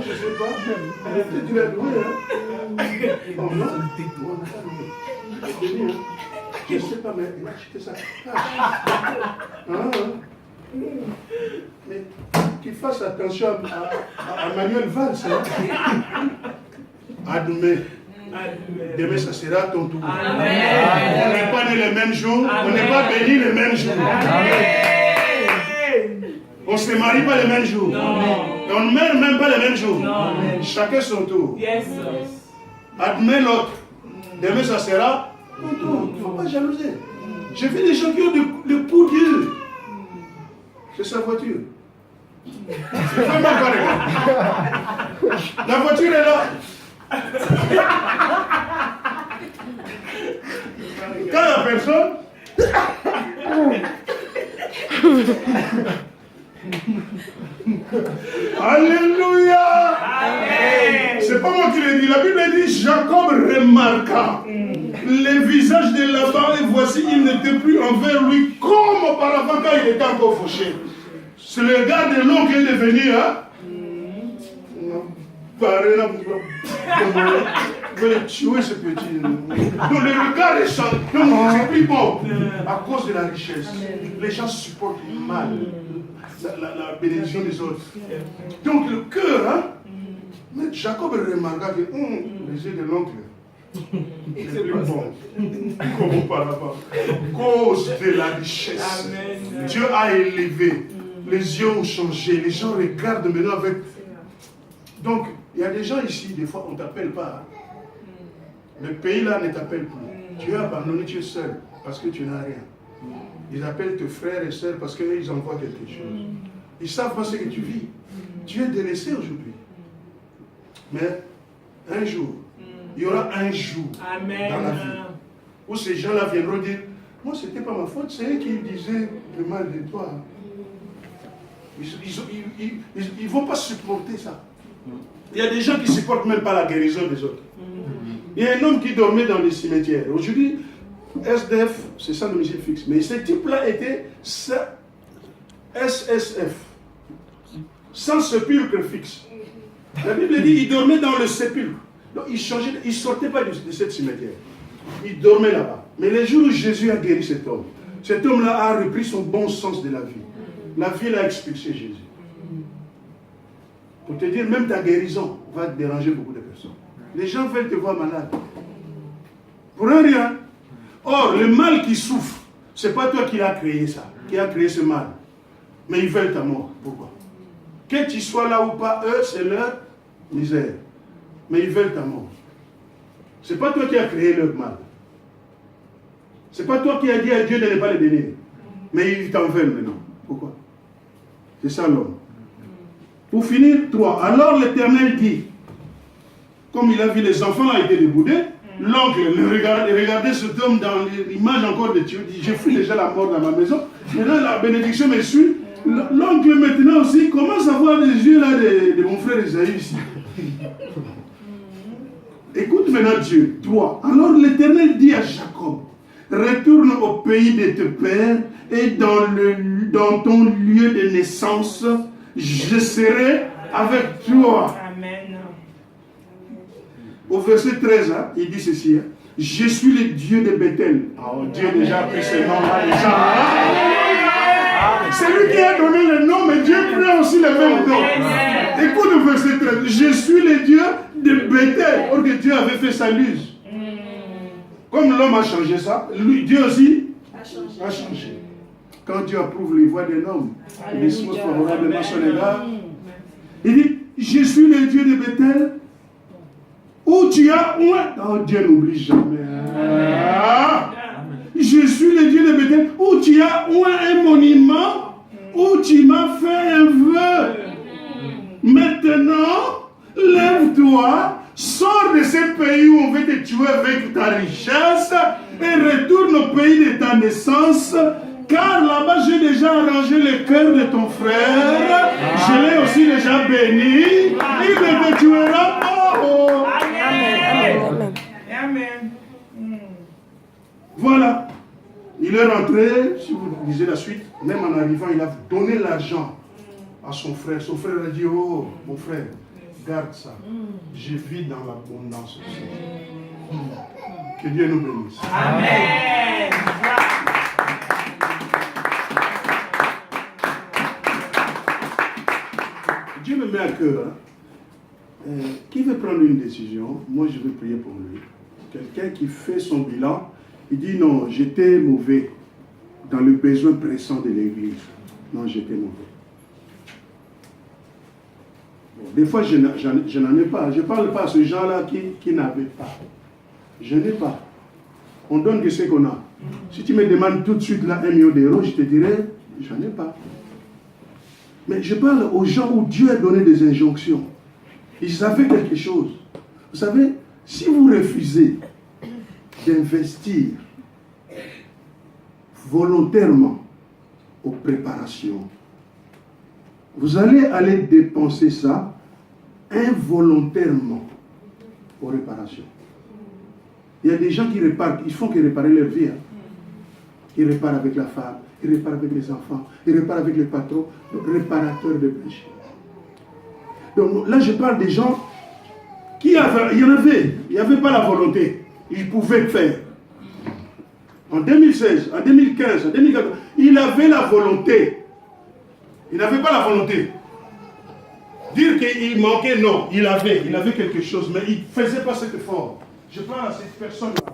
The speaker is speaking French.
je ne sais pas. Peut-être tu l'as loué, hein. Oh non, je ne sais pas, mais il a acheté ça. Mais qu'il fasse attention à Manuel Valls. Hein. Admets. Demain, ça sera ton tour. Amen. On n'est pas né le même jour. Amen. On n'est pas béni le même jour. Amen. On ne se marie pas le même jour. Non. On ne meurt même pas le même jour. Non. Chacun son tour. Yes. Admets l'autre. Demain, ça sera ton tour. Il ne faut pas jalouser. J'ai vu des gens qui ont le pouls Dieu. C'est sa voiture. C'est vraiment pas regarder. La voiture est là. Quand il n'y a personne, alléluia. C'est pas moi qui l'ai dit. La Bible dit Jacob remarqua les visages de Laban et voici il n'était plus envers lui comme auparavant quand il était encore fauché. C'est le gars de l'oncle qui est devenu, hein? Pareil là, vous voulez tuer ce petit. Donc le regard est changé. Donc c'est plus bon. À cause de la richesse. Les gens supportent mal la bénédiction des autres. Donc le cœur, hein? Mais Jacob remarqua que les yeux de l'oncle, c'est plus bon. Comme auparavant. À cause de la richesse. Amen. Dieu a élevé. Les yeux ont changé. Les gens regardent maintenant avec. Donc, il y a des gens ici, des fois, on ne t'appelle pas. Le pays là ne t'appelle plus. Tu es abandonné, tu es seul, parce que tu n'as rien. Ils appellent tes frères et sœurs parce qu'ils envoient quelque chose. Ils ne savent pas ce que tu vis. Tu es délaissé aujourd'hui. Mais un jour, il y aura un jour dans la vie où ces gens-là viendront dire, moi, ce n'était pas ma faute, c'est eux qui disaient le mal de toi. Ils ne vont pas supporter ça. Il y a des gens qui ne supportent même pas la guérison des autres. Il y a un homme qui dormait dans les cimetières. Aujourd'hui, SDF, c'est sans domicile fixe. Mais ce type-là était SSF, sans sépulcre fixe. La Bible dit qu'il dormait dans le sépulcre. Donc il ne sortait pas de cette cimetière. Il dormait là-bas. Mais le jour où Jésus a guéri cet homme-là a repris son bon sens de la vie. La vie l'a expulsé Jésus. Pour te dire, même ta guérison va déranger beaucoup de personnes. Les gens veulent te voir malade. Pour un rien. Or, le mal qui souffre, ce n'est pas toi qui l'as créé ça, qui a créé ce mal. Mais ils veulent ta mort. Pourquoi? Que tu sois là ou pas, eux, c'est leur misère. Mais ils veulent ta mort. Ce n'est pas toi qui as créé leur mal. Ce n'est pas toi qui as dit à Dieu de ne pas les bénir. Mais ils t'en veulent maintenant. Pourquoi? C'est ça l'homme. Pour finir, 3. Alors l'Éternel dit, comme il a vu les enfants là étaient déboudés, l'oncle regardait cet homme dans l'image encore de Dieu, dit, j'ai fui déjà la mort dans ma maison, maintenant la bénédiction me suit. L'oncle maintenant aussi commence à voir les yeux là de mon frère Esaïe ici. Écoute maintenant Dieu. 3. Alors l'Éternel dit à Jacob, retourne au pays de tes pères et dans ton lieu de naissance, je serai avec toi. Amen. Au verset 13, hein, il dit ceci, hein, je suis le Dieu de Bethel. Oh, Dieu déjà a pris ce nom-là, déjà. C'est lui qui a donné le nom, mais Dieu prend aussi le même nom. Écoute le verset 13. Je suis le Dieu de Bethel. Or que Dieu avait fait sa luz. Comme l'homme a changé ça, lui, Dieu aussi a changé. Quand Dieu approuve les voies d'un homme, il dispose favorablement son égard. Il dit, je suis le Dieu de Bethel, où tu as oint. Oh, Dieu n'oublie jamais. Je suis le Dieu de Bethel, où tu as oint un monument, où tu m'as fait un vœu. Maintenant, lève-toi, sors de ce pays où on veut te tuer avec ta richesse et retourne au pays de ta naissance. Car là-bas, j'ai déjà arrangé le cœur de ton frère. Je l'ai aussi déjà béni. Il ne te tuera pas. Oh. Amen. Amen. Voilà. Il est rentré, si vous lisez la suite, même en arrivant, il a donné l'argent à son frère. Son frère a dit, oh, mon frère, Garde ça. Je vis dans l'abondance aussi. Que Dieu nous bénisse. Amen. Dieu me met à cœur. Qui veut prendre une décision? Moi, je vais prier pour lui. Quelqu'un qui fait son bilan, il dit non, j'étais mauvais dans le besoin pressant de l'Église. Non, j'étais mauvais. Bon, des fois, je n'en ai pas. Je ne parle pas à ces gens-là qui n'avaient pas. Je n'ai pas. On donne de ce qu'on a. Si tu me demandes tout de suite là 1 million d'euros, je te dirais, j'en ai pas. Mais je parle aux gens où Dieu a donné des injonctions. Ils avaient quelque chose. Vous savez, si vous refusez d'investir volontairement aux préparations, vous allez aller dépenser ça involontairement aux réparations. Il y a des gens qui réparent, ils font que réparer leur vie. Hein. Ils réparent avec la femme, ils réparent avec les enfants, ils réparent avec les patrons, réparateurs de péché. Donc là, je parle des gens qui avaient, il n'y avait pas la volonté. Ils pouvaient faire. En 2016, en 2015, en 2014, il avait la volonté. Il n'avait pas la volonté. Dire qu'il manquait, non. Il avait quelque chose, mais il ne faisait pas cet effort. Je parle à cette personne-là.